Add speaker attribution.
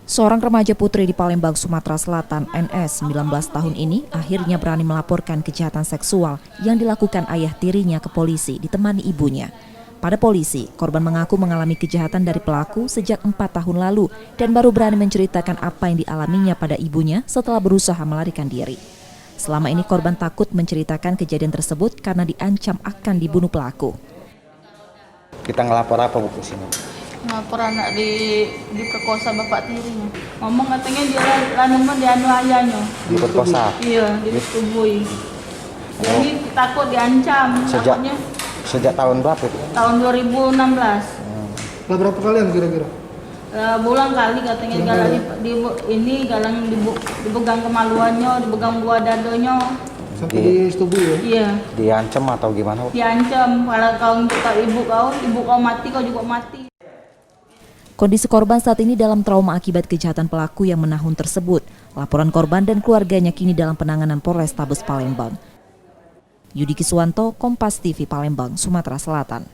Speaker 1: Seorang remaja putri di Palembang, Sumatera Selatan, NS, 19 tahun ini akhirnya berani melaporkan kejahatan seksual yang dilakukan ayah tirinya ke polisi ditemani ibunya. Pada polisi, korban mengaku mengalami kejahatan dari pelaku sejak 4 tahun lalu dan baru berani menceritakan apa yang dialaminya pada ibunya setelah berusaha melarikan diri. Selama ini korban takut menceritakan kejadian tersebut karena diancam akan dibunuh pelaku.
Speaker 2: Kita ngelapor apa Bu di sini?
Speaker 3: Ngelapor anak diperkosa bapak tirinya. Ngomong katanya dia laneman dianu ayahnya.
Speaker 2: Diperkosa?
Speaker 3: Iya, disetubui. Jadi takut diancam.
Speaker 2: Sejak tahun berapa itu?
Speaker 3: Tahun 2016.
Speaker 4: Lah berapa kalian kira-kira?
Speaker 3: Bulan kali katanya galang dipegang kemaluannya, dipegang buah dadonya.
Speaker 4: Sampai disetubui ya?
Speaker 3: Iya.
Speaker 2: Diancam atau gimana?
Speaker 3: Diancam kalau kau untuk ibu kau mati, kau juga mati.
Speaker 1: Kondisi korban saat ini dalam trauma akibat kejahatan pelaku yang menahun tersebut. Laporan korban dan keluarganya kini dalam penanganan Polrestabes Palembang. Yudi Kiswanto, Kompas TV, Palembang, Sumatera Selatan.